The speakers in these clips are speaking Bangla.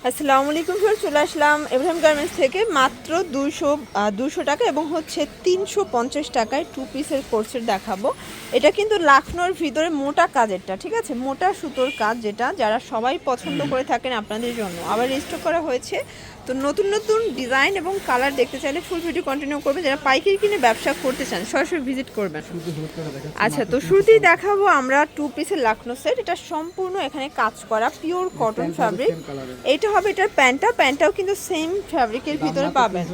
আসসালামু আলাইকুম স্যার, চলে আসলাম এব্রাহিম গার্মেন্টস থেকে মাত্র 200 টাকা এবং হচ্ছে 350 টাকায় টু পিসের কোর্সের দেখাবো। এটা কিন্তু লাখনোর ভিতরে মোটা কাজেরটা, ঠিক আছে, মোটা সুতোর কাজ, যেটা যারা সবাই পছন্দ করে থাকেন আপনাদের জন্য আবার রেজিস্টার করা হয়েছে। তো নতুন নতুন ডিজাইন এবং কালার দেখতে চাইলে ফুল ভিডিও কন্টিনিউ করবেন। যারা পাইকারি কিনে ব্যবসা করতে চান সরাসরি ভিজিট করবেন। আচ্ছা, তো শুরুতেই দেখাবো আমরা টু পিসের লাখনো সেট। এটা সম্পূর্ণ এখানে কাজ করা পিওর কটন ফ্যাব্রিক। এটা হবে এটার প্যান্টটাও কিন্তু সেম ফ্যাব্রিকের ভিতরে পাবেন।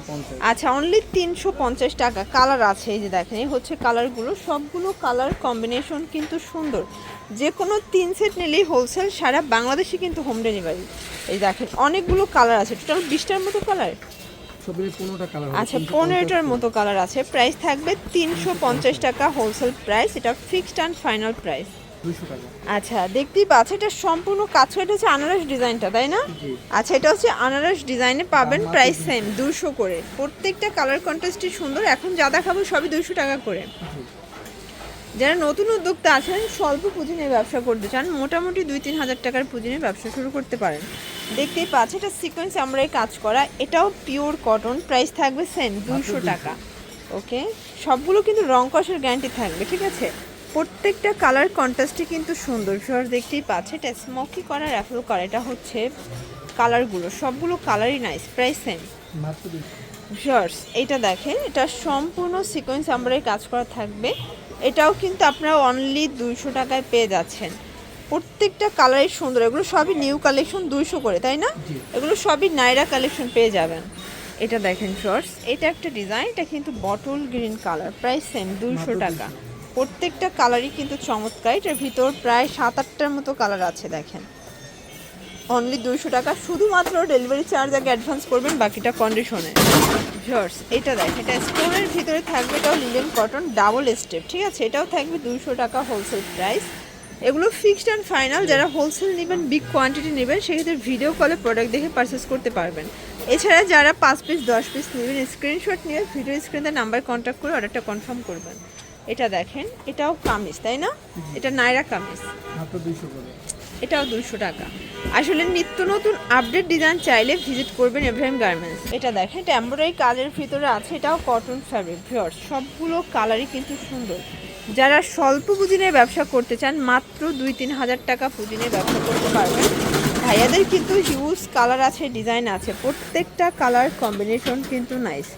আচ্ছা, অনলি 350 টাকা। কালার আছে, এই যে দেখেন, এই হচ্ছে কালারগুলো, সবগুলো কালার কম্বিনেশন কিন্তু সুন্দর। যে কোনো 3 সেট নিলেই হোলসেল, সারা বাংলাদেশে কিন্তু হোম ডেলিভারি। এই দেখেন অনেকগুলো কালার আছে, টোটাল 20টার মতো কালার। আচ্ছা, 15টার মতো কালার আছে। প্রাইস থাকবে 350 টাকা হোলসেল প্রাইস। এটা ফিক্সড অ্যান্ড ফাইনাল প্রাইস 200 টাকা। আচ্ছা, দেখতেই পাচ্ছেন এটা সম্পূর্ণ কাজ করা। এটা হচ্ছে আনারস ডিজাইনটা, তাই না? আচ্ছা, এটা হচ্ছে আনারস ডিজাইনে পাবেন, প্রাইস সেম 200 করে। প্রত্যেকটা কালার কন্ট্রাস্টই সুন্দর। এখন যা দেখাবো সবই 200 টাকা করে। যারা নতুন উদ্যোক্তা আছেন, স্বল্প পুঁজি নিয়ে ব্যবসা করতে চান, মোটামুটি 2-3 হাজার টাকার পুঁজি নিয়ে ব্যবসা শুরু করতে পারেন। দেখতেই পাচ্ছেন এটা সিকোয়েন্স আমরাই কাজ করা, এটাও পিওর কটন। প্রাইস থাকবে সেম 200 টাকা। ওকে, সবগুলো কিন্তু রং কষের গ্যারান্টি থাকবে, ঠিক আছে। প্রত্যেকটা কালার কন্ট্রাস্টই কিন্তু সুন্দর। সর দেখতেই পাচ্ছে এটা স্মোকি করা, র্যাফেল করা। এটা হচ্ছে কালারগুলো, সবগুলো কালারই নাইস। প্রাইস সেম মাত্র 200। শর্টস এইটা দেখেন, এটা সম্পূর্ণ সিকোয়েন্স আমরাই কাজ করা থাকবে। এটাও কিন্তু আপনারা অনলি 200 টাকায় পেয়ে যাচ্ছেন। প্রত্যেকটা কালারই সুন্দর। এগুলো সবই নিউ কালেকশন, 200 করে, তাই না? এগুলো সবই নাইরা কালেকশন পেয়ে যাবেন। এটা দেখেন শর্টস, এটা একটা ডিজাইন, এটা কিন্তু bottle green colour. Price same 200 টাকা। প্রত্যেকটা কালারই কিন্তু চমৎকার। এটার ভিতর প্রায় 7-8টার মতো কালার আছে, দেখেন। অনলি 200 টাকা। শুধুমাত্র ডেলিভারি চার্জ আগে অ্যাডভান্স করবেন, বাকিটা কন্ডিশনে। শর্টস এটা দেখেন, এটা স্টোনের ভিতরে থাকবে, এটাও লিলেন কটন ডাবল স্টেপ, ঠিক আছে। এটাও থাকবে 200 টাকা হোলসেল প্রাইস। এগুলো ফিক্সড অ্যান্ড ফাইনাল। যারা হোলসেল নেবেন, বিগ কোয়ান্টিটি নেবেন, সেক্ষেত্রে ভিডিও কলে প্রোডাক্ট দেখে পারচেস করতে পারবেন। এছাড়া যারা 5 পিস 10 পিস নেবেন, স্ক্রিনশট নিয়ে ভিডিও স্ক্রিনে নাম্বার কন্ট্যাক্ট করে অর্ডারটা কনফার্ম করবেন। এটা দেখেন, এটাও কামিজ, তাই না? এটা নাইরা কামিজ, মাত্র 200 করে। এটাও 200 টাকা। আসলে নিত্য নতুন আপডেট ডিজাইন চাইলে ভিজিট করবেন এব্রাহিম গার্মেন্টস। এটা দেখেন, এটা এমব্রয়ডারি কাজের ভিতরে আছে, এটাও কটন ফ্যাব্রিক। ভিউয়ার্স, সবগুলো কালারই কিন্তু সুন্দর। যারা স্বল্প পুঁজি নিয়ে ব্যবসা করতে চান, মাত্র 2-3 হাজার টাকা পুঁজি নিয়ে ব্যবসা করতে পারবেন। ভাইয়াদের কিন্তু হিউজ কালার আছে, ডিজাইন আছে, প্রত্যেকটা কালার কম্বিনেশন কিন্তু নাইস।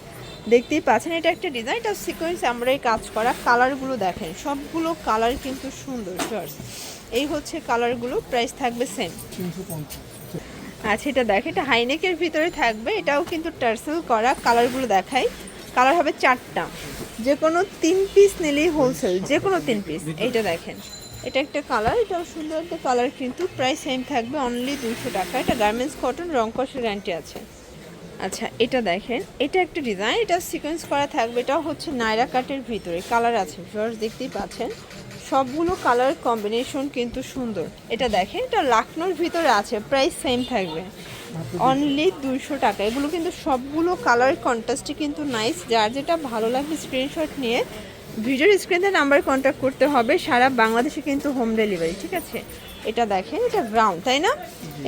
দেখতেই পাচ্ছেন এটা একটা ডিজাইন, এটা সিকোয়েন্স আমরাই কাজ করা। কালারগুলো দেখেন, সবগুলো কালার কিন্তু সুন্দর। ভিউয়ার্স, এই হচ্ছে কালারগুলো। প্রাইস থাকবে সেম 350। আচ্ছা, এটা দেখে, এটা হাইনেকের ভিতরে থাকবে, এটাও কিন্তু টার্সেল করা। কালারগুলো দেখাই, কালার হবে 4টা। যে কোনো 3 পিস নিলেই হোলসেল, যে কোনো 3 পিস। এইটা দেখেন, এটা একটা কালার, এটাও সুন্দর একটা কালার, কিন্তু প্রাইস সেম থাকবে অনলি 200 টাকা। এটা গার্মেন্টস কটন, রং কষের গ্যারান্টি আছে। আচ্ছা, এটা দেখেন, এটা একটা ডিজাইন, এটা সিকোয়েন্স করা থাকবে, এটাও হচ্ছে নাইরা কাটের ভিতরে। কালার আছে, ভিউয়ার্স দেখতেই পাচ্ছেন, সবগুলো কালার কম্বিনেশন কিন্তু সুন্দর। এটা দেখেন, এটা লাখনোর ভিতরে আছে, প্রাইস সেম থাকবে অনলি 200 টাকা। এগুলো কিন্তু সবগুলো কালার কন্ট্রাস্টই কিন্তু নাইস। যার যেটা ভালো লাগবে স্ক্রিনশট নিয়ে ভিডিওর স্ক্রিনে নাম্বার কন্ট্যাক্ট করতে হবে। সারা বাংলাদেশে কিন্তু হোম ডেলিভারি, ঠিক আছে। এটা দেখেন, এটা ব্রাউন, তাই না?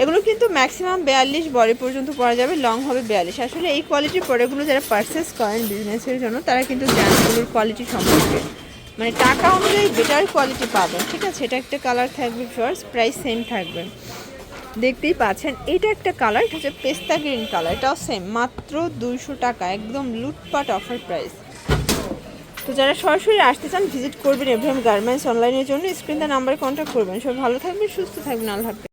এগুলো কিন্তু ম্যাক্সিমাম 42 বডি পর্যন্ত পরা যাবে, লং হবে 42। আসলে এই কোয়ালিটির প্রোডাক্টগুলো যারা পারচেস করেন বিজনেসের জন্য, তারা কিন্তু জানেন এগুলোর কোয়ালিটি সম্পর্কে, মানে টাকা অনুযায়ী বেটার কোয়ালিটি পাবেন, ঠিক আছে। এটা একটা কালার থাকবে ফার্স্ট, প্রাইস সেম থাকবে। দেখতেই পাচ্ছেন এটা একটা কালার, এটা হচ্ছে পেস্তা গ্রিন কালার, এটাও সেম মাত্র 200 টাকা, একদম লুটপাট অফার প্রাইস। তো যারা সরাসরি আসতে চান ভিজিট করবেন এব্রাহিম গার্মেন্টস। অনলাইনের জন্য স্ক্রিনে নাম্বারে কন্ট্যাক্ট করবেন। সবাই ভালো থাকবেন, সুস্থ থাকবেন, আল্লাহ হাফেজ।